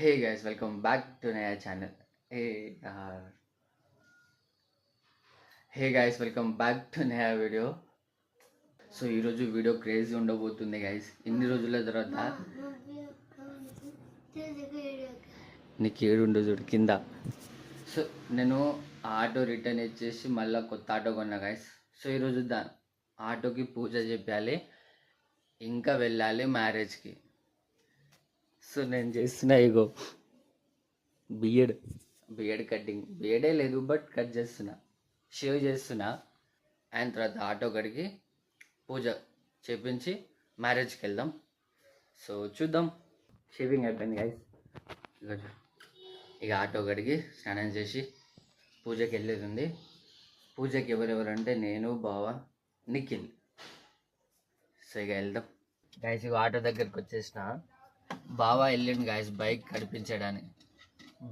Hey guys, welcome back to Naya channel. Hey, hey guys, welcome back to Naya video. So ఈరోజు video crazy ఉండబోతుంది guys. ఇన్ని రోజుల తర్వాత నీకు ఏడు ఉండదు చూడు కింద. సో నేను ఆటో రిటర్న్ ఇచ్చేసి మళ్ళీ కొత్త ఆటో కొన్నా గైస్. సో ఈరోజు ఆటోకి పూజ చెప్పాలి, ఇంకా వెళ్ళాలి మ్యారేజ్కి. సో నేను చేస్తున్నా ఇగో బియర్డ్ కటింగ్. బియర్డే లేదు బట్ కట్ చేస్తున్నా, షేవ్ చేస్తున్నా. అండ్ తర్వాత ఆటో కడిగి పూజ చేపించి మ్యారేజ్కి వెళ్దాం. సో చూద్దాం. షేవింగ్ అయిపోయింది గైస్. ఇక ఆటో కడిగి స్నానం చేసి పూజకి వెళ్ళేది ఉంది. పూజకి ఎవరెవరంటే నేను, బావ, నిఖిల్. సో ఇక వెళ్దాం గైస్. ఇక ఆటో దగ్గరికి వచ్చేసిన. బావ వెళ్ళిండు గైస్ బైక్ కడిపించడానికి,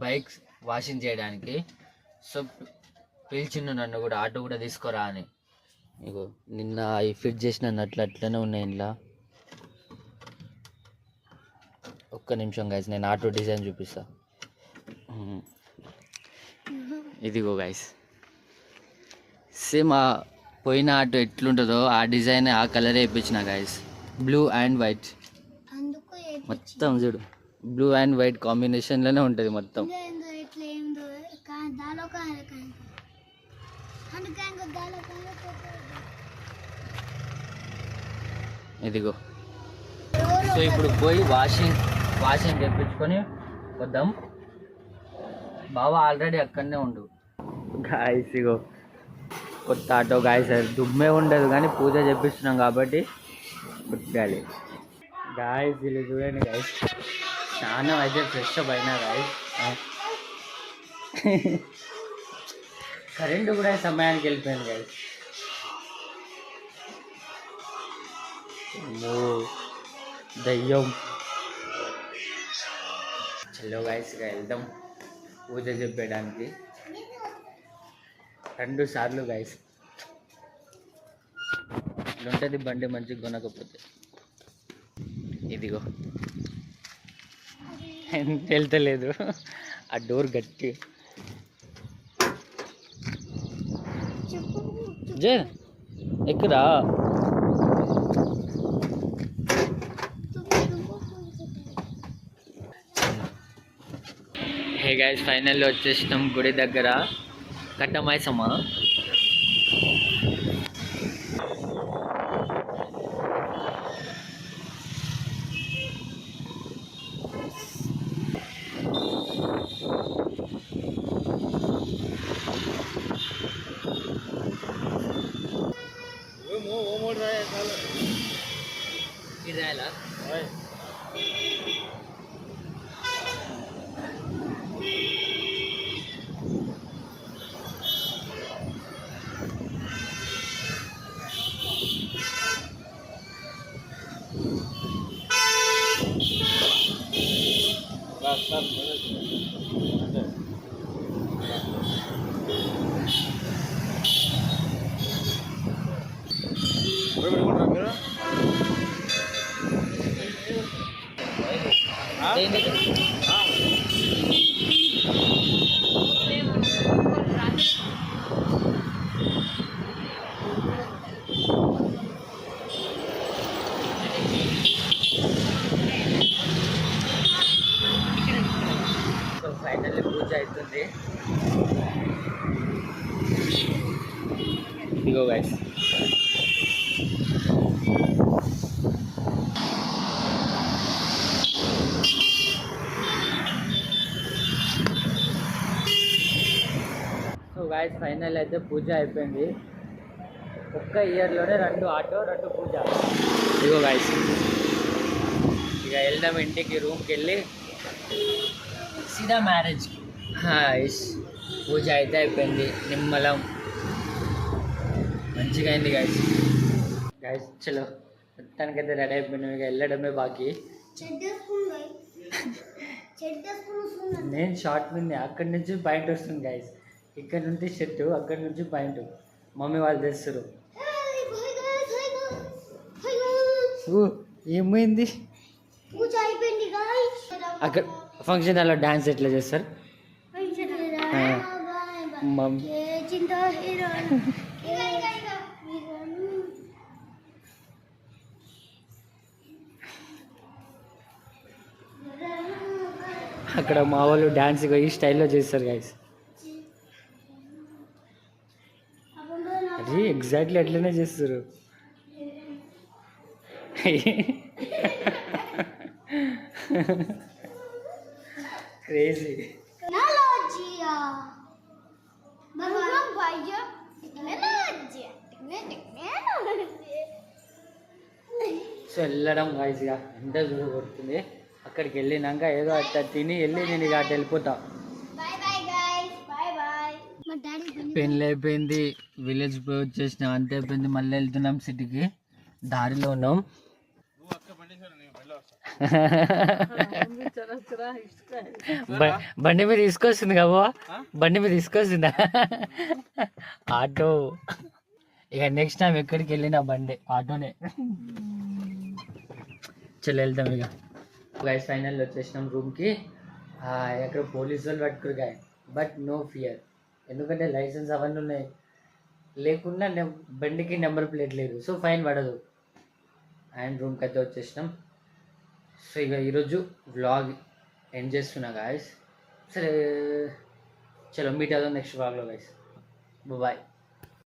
బైక్ వాషింగ్ చేయడానికి. సో పిలిచిండు నన్ను కూడా, ఆటో కూడా తీసుకోరా అని. ఇగో నిన్న అవి ఫిట్ చేసిన నట్లు అట్లనే ఉన్నాయి ఇంట్లో. ఒక్క నిమిషం గైస్, నేను ఆటో డిజైన్ చూపిస్తా. ఇదిగో గైస్, సేమ్ ఆ పోయిన ఆటో ఎట్లుంటుందో ఆ డిజైన్ ఆ కలరే వేయించిన గైస్. బ్లూ అండ్ వైట్ మొత్తం చూడు, బ్లూ అండ్ వైట్ కాంబినేషన్లోనే ఉంటుంది మొత్తం. ఇదిగో. సో ఇప్పుడు పోయి వాషింగ్ తెప్పించుకొని వద్దాం. బావ ఆల్రెడీ అక్కడనే ఉండు గాయస్. ఇగో కొత్త ఆటో గాయస్, దుమ్మే ఉండదు కానీ పూజ చేపిస్తున్నాం కాబట్టి కుట్టాలి గాయస్. ఇలా చూడండి గాయస్, స్నానం అయితే ఫ్రెష్ అప్ అయినా గాయస్. కరెంటు కూడా సమయానికి వెళ్ళిపోయింది గాయస్. దయ్యం. చలో గాయస్, ఇక వెళ్దాం పూజ చెప్పేయడానికి 2 సార్లు గాయస్. ఇట్లుంటుంది బండి మంచిగా కొనకపోతే. ఇదిగో వెళ్తలేదు, ఆ డోర్ గట్టి. జే ఎక్కడా. హే గైస్, ఫైనల్లీ వచ్చేసినాం గుడి దగ్గర. కట్టమైసమ్మ. ఇది రాయాలా? ఫైనల్లీ పూజ అవుతుంది. ఇదిగో గైస్, సో గైస్ ఫైనల్ అయితే పూజ అయిపోయింది. ఒక్క ఇయర్లోనే 2 ఆటో 2 పూజ. ఇదిగో గైస్, ఇక వెళ్దాం ఇంటికి. రూమ్కి వెళ్ళి సీదా మ్యారేజ్కి. పూజ అయితే అయిపోయింది, నిమ్మలం మంచిగా అయింది గైస్. చలో మొత్తానికైతే రెడీ అయిపోయినాం, ఇక వెళ్ళడమే బాకీ. నేను షార్ట్ మీద అక్కడి నుంచి పాయింట్ వస్తుంది గైస్. ఇక్కడ నుంచి షర్టు, అక్కడి నుంచి పాయింట్ మమ్మీ వాళ్ళు తెస్తారు. ఏమైంది అక్కడ ఫంక్షన్ హాల్లో డాన్స్ ఎట్లా చేస్తారు? అక్కడ మా వాళ్ళు డాన్స్ ఈ స్టైల్లో చేస్తారు గైస్. అది ఎగ్జాక్ట్లీ అట్లనే చేస్తారు. క్రేజీ. సో వెళ్ళడం గాయస్గా ఎంత దూరం కొడుతుంది. అక్కడికి వెళ్ళినాక ఏదో అట్లా తిని వెళ్ళి నేను ఇక అటు వెళ్ళిపోతా. పెళ్ళి అయిపోయింది, విలేజ్ పోయి వచ్చేసిన, అంతే అయిపోయింది. మళ్ళీ వెళ్తున్నాం సిటీకి, దారిలో ఉన్నాం. బండి మీద తీసుకొస్తుంది కదా, బండి మీద తీసుకొస్తుందా ఆటో. ఇక నెక్స్ట్ టైం ఎక్కడికి వెళ్ళినా బండి ఆటోనే. చలో వెళ్తాం ఇక. గైస్ ఫైనల్ వచ్చేసినాం రూమ్కి. ఎక్కడ పోలీసు వాళ్ళు పట్టుకురు గాయ, బట్ నో ఫియర్, ఎందుకంటే లైసెన్స్ అవన్నీ ఉన్నాయి. లేకుండా బండికి నెంబర్ ప్లేట్ లేదు, సో ఫైన్ పడదు. అండ్ రూమ్కి అయితే వచ్చేసినాం. సో ఇక ఈరోజు వ్లాగ్ ఎండ్ చేస్తున్నా గాయస్. సరే చలో మీట్ అవుదాం నెక్స్ట్ వ్లాగ్లో గాయస్. బాయ్.